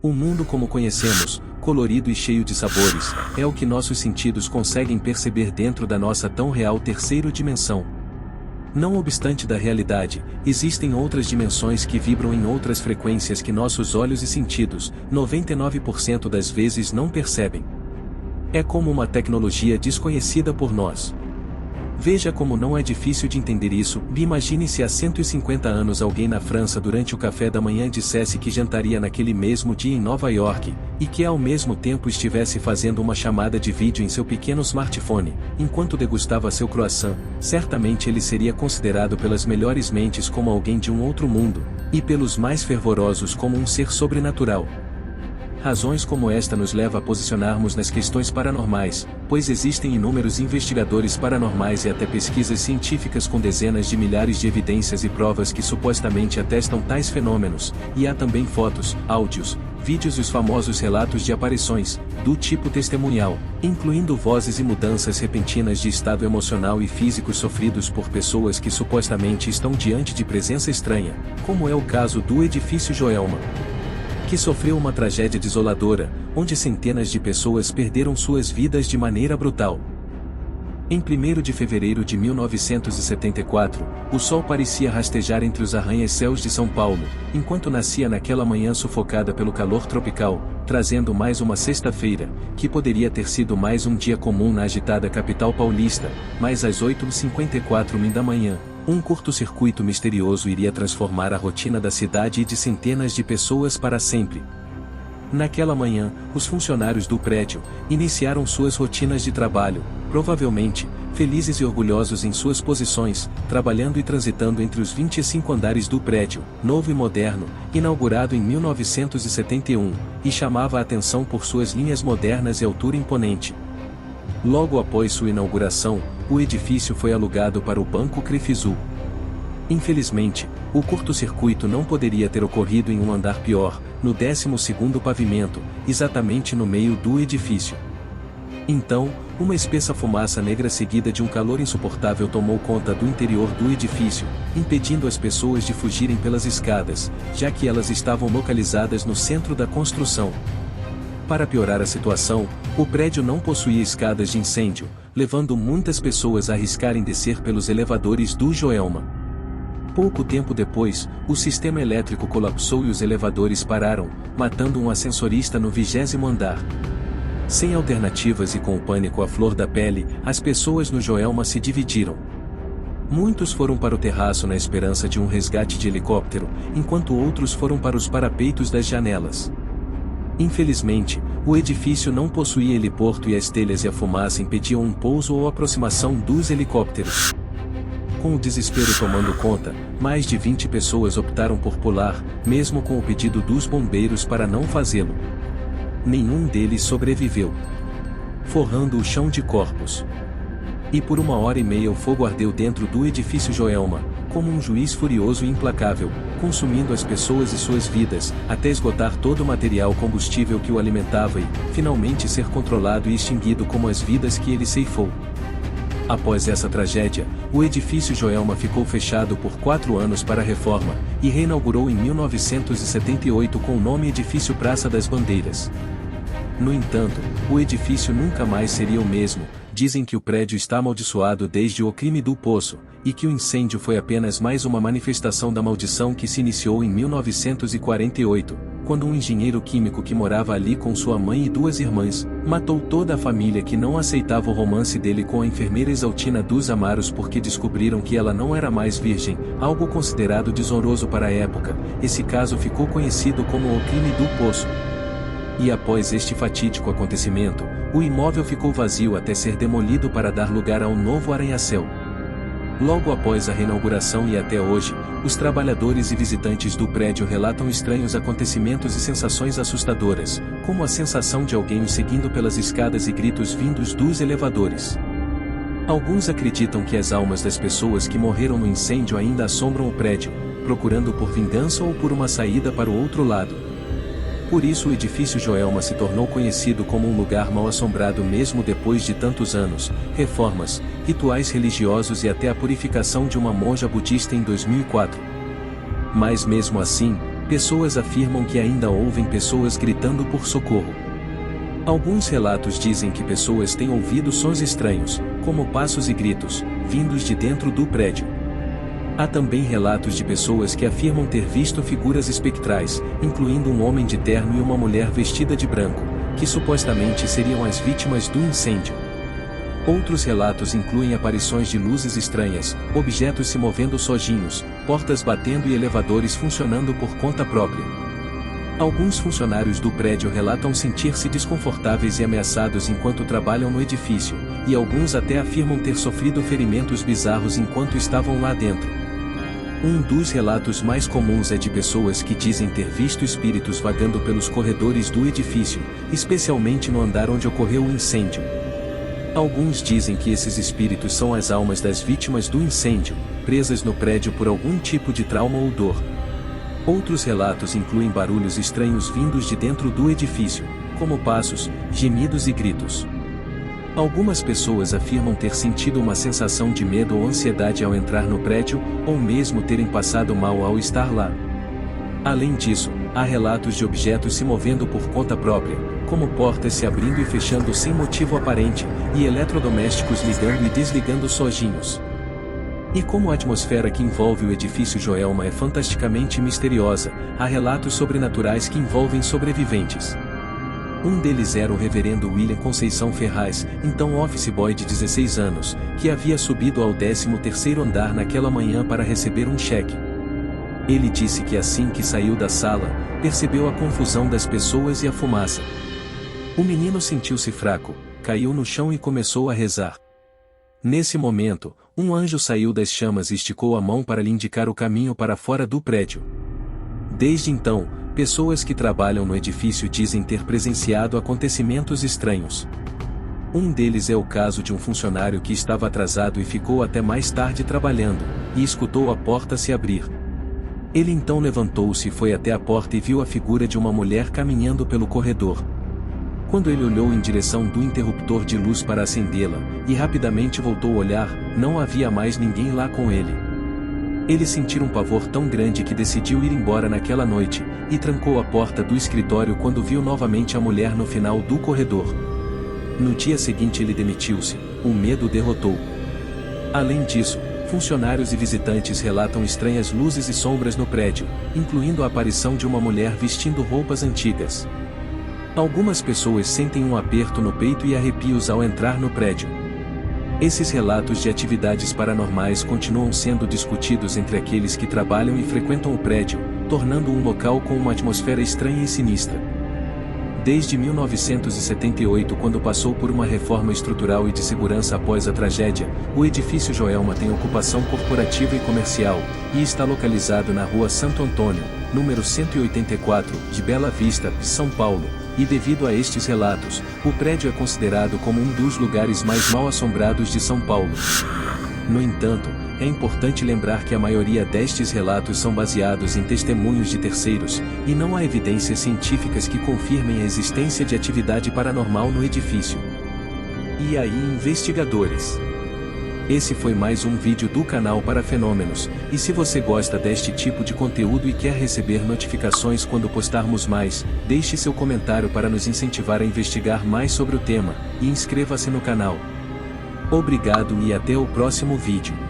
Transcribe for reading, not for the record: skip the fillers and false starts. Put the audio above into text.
O mundo como conhecemos, colorido e cheio de sabores, é o que nossos sentidos conseguem perceber dentro da nossa tão real terceira dimensão. Não obstante da realidade, existem outras dimensões que vibram em outras frequências que nossos olhos e sentidos, 99% das vezes não percebem. É como uma tecnologia desconhecida por nós. Veja como não é difícil de entender isso. Imagine se há 150 anos alguém na França durante o café da manhã dissesse que jantaria naquele mesmo dia em Nova York, e que ao mesmo tempo estivesse fazendo uma chamada de vídeo em seu pequeno smartphone, enquanto degustava seu croissant. Certamente ele seria considerado pelas melhores mentes como alguém de um outro mundo, e pelos mais fervorosos como um ser sobrenatural. Razões como esta nos levam a posicionarmos nas questões paranormais, pois existem inúmeros investigadores paranormais e até pesquisas científicas com dezenas de milhares de evidências e provas que supostamente atestam tais fenômenos, e há também fotos, áudios, vídeos e os famosos relatos de aparições, do tipo testemunhal, incluindo vozes e mudanças repentinas de estado emocional e físico sofridos por pessoas que supostamente estão diante de presença estranha, como é o caso do edifício Joelma, que sofreu uma tragédia desoladora, onde centenas de pessoas perderam suas vidas de maneira brutal. Em 1º de fevereiro de 1974, o sol parecia rastejar entre os arranha-céus de São Paulo, enquanto nascia naquela manhã sufocada pelo calor tropical, trazendo mais uma sexta-feira, que poderia ter sido mais um dia comum na agitada capital paulista, mas às 8h54 da manhã, um curto-circuito misterioso iria transformar a rotina da cidade e de centenas de pessoas para sempre. Naquela manhã, os funcionários do prédio iniciaram suas rotinas de trabalho, provavelmente, felizes e orgulhosos em suas posições, trabalhando e transitando entre os 25 andares do prédio, novo e moderno, inaugurado em 1971, e chamava a atenção por suas linhas modernas e altura imponente. Logo após sua inauguração, o edifício foi alugado para o Banco Crefisul. Infelizmente, o curto-circuito não poderia ter ocorrido em um andar pior, no 12º pavimento, exatamente no meio do edifício. Então, uma espessa fumaça negra seguida de um calor insuportável tomou conta do interior do edifício, impedindo as pessoas de fugirem pelas escadas, já que elas estavam localizadas no centro da construção. Para piorar a situação, o prédio não possuía escadas de incêndio, levando muitas pessoas a arriscarem descer pelos elevadores do Joelma. Pouco tempo depois, o sistema elétrico colapsou e os elevadores pararam, matando um ascensorista no 20º andar. Sem alternativas e com o pânico à flor da pele, as pessoas no Joelma se dividiram. Muitos foram para o terraço na esperança de um resgate de helicóptero, enquanto outros foram para os parapeitos das janelas. Infelizmente, o edifício não possuía heliporto e as telhas e a fumaça impediam um pouso ou aproximação dos helicópteros. Com o desespero tomando conta, mais de 20 pessoas optaram por pular, mesmo com o pedido dos bombeiros para não fazê-lo. Nenhum deles sobreviveu, forrando o chão de corpos. E por 1h30 o fogo ardeu dentro do edifício Joelma, como um juiz furioso e implacável, consumindo as pessoas e suas vidas, até esgotar todo o material combustível que o alimentava e, finalmente ser controlado e extinguido como as vidas que ele ceifou. Após essa tragédia, o edifício Joelma ficou fechado por 4 anos para reforma, e reinaugurou em 1978 com o nome Edifício Praça das Bandeiras. No entanto, o edifício nunca mais seria o mesmo. Dizem que o prédio está amaldiçoado desde o crime do Poço, e que o incêndio foi apenas mais uma manifestação da maldição que se iniciou em 1948, quando um engenheiro químico que morava ali com sua mãe e 2 irmãs, matou toda a família que não aceitava o romance dele com a enfermeira Exaltina dos Amaros porque descobriram que ela não era mais virgem, algo considerado desonroso para a época. Esse caso ficou conhecido como o crime do Poço. E após este fatídico acontecimento, o imóvel ficou vazio até ser demolido para dar lugar a um novo arranha-céu. Logo após a reinauguração e até hoje, os trabalhadores e visitantes do prédio relatam estranhos acontecimentos e sensações assustadoras, como a sensação de alguém os seguindo pelas escadas e gritos vindos dos elevadores. Alguns acreditam que as almas das pessoas que morreram no incêndio ainda assombram o prédio, procurando por vingança ou por uma saída para o outro lado. Por isso o edifício Joelma se tornou conhecido como um lugar mal-assombrado mesmo depois de tantos anos, reformas, rituais religiosos e até a purificação de uma monja budista em 2004. Mas mesmo assim, Pessoas afirmam que ainda ouvem pessoas gritando por socorro. Alguns relatos dizem que pessoas têm ouvido sons estranhos, como passos e gritos, vindos de dentro do prédio. Há também relatos de pessoas que afirmam ter visto figuras espectrais, incluindo um homem de terno e uma mulher vestida de branco, que supostamente seriam as vítimas do incêndio. Outros relatos incluem aparições de luzes estranhas, objetos se movendo sozinhos, portas batendo e elevadores funcionando por conta própria. Alguns funcionários do prédio relatam sentir-se desconfortáveis e ameaçados enquanto trabalham no edifício, e alguns até afirmam ter sofrido ferimentos bizarros enquanto estavam lá dentro. Um dos relatos mais comuns é de pessoas que dizem ter visto espíritos vagando pelos corredores do edifício, especialmente no andar onde ocorreu o incêndio. Alguns dizem que esses espíritos são as almas das vítimas do incêndio, presas no prédio por algum tipo de trauma ou dor. Outros relatos incluem barulhos estranhos vindos de dentro do edifício, como passos, gemidos e gritos. Algumas pessoas afirmam ter sentido uma sensação de medo ou ansiedade ao entrar no prédio, ou mesmo terem passado mal ao estar lá. Além disso, há relatos de objetos se movendo por conta própria, como portas se abrindo e fechando sem motivo aparente, e eletrodomésticos ligando e desligando sozinhos. E como a atmosfera que envolve o edifício Joelma é fantasticamente misteriosa, há relatos sobrenaturais que envolvem sobreviventes. Um deles era o reverendo William Conceição Ferraz, então office boy de 16 anos, que havia subido ao 13º andar naquela manhã para receber um cheque. Ele disse que assim que saiu da sala, percebeu a confusão das pessoas e a fumaça. O menino sentiu-se fraco, caiu no chão e começou a rezar. Nesse momento, um anjo saiu das chamas e esticou a mão para lhe indicar o caminho para fora do prédio. Desde então, pessoas que trabalham no edifício dizem ter presenciado acontecimentos estranhos. Um deles é o caso de um funcionário que estava atrasado e ficou até mais tarde trabalhando, e escutou a porta se abrir. Ele então levantou-se e foi até a porta e viu a figura de uma mulher caminhando pelo corredor. Quando ele olhou em direção do interruptor de luz para acendê-la, e rapidamente voltou a olhar, não havia mais ninguém lá com ele. Ele sentiu um pavor tão grande que decidiu ir embora naquela noite, e trancou a porta do escritório quando viu novamente a mulher no final do corredor. No dia seguinte ele demitiu-se, o medo o derrotou. Além disso, funcionários e visitantes relatam estranhas luzes e sombras no prédio, incluindo a aparição de uma mulher vestindo roupas antigas. Algumas pessoas sentem um aperto no peito e arrepios ao entrar no prédio. Esses relatos de atividades paranormais continuam sendo discutidos entre aqueles que trabalham e frequentam o prédio, tornando um local com uma atmosfera estranha e sinistra. Desde 1978, quando passou por uma reforma estrutural e de segurança após a tragédia, o edifício Joelma tem ocupação corporativa e comercial, e está localizado na Rua Santo Antônio, número 184, de Bela Vista, São Paulo, e devido a estes relatos, o prédio é considerado como um dos lugares mais mal-assombrados de São Paulo. No entanto, é importante lembrar que a maioria destes relatos são baseados em testemunhos de terceiros, e não há evidências científicas que confirmem a existência de atividade paranormal no edifício. E aí, investigadores? Esse foi mais um vídeo do canal Parafenômenos, e se você gosta deste tipo de conteúdo e quer receber notificações quando postarmos mais, deixe seu comentário para nos incentivar a investigar mais sobre o tema, e inscreva-se no canal. Obrigado e até o próximo vídeo.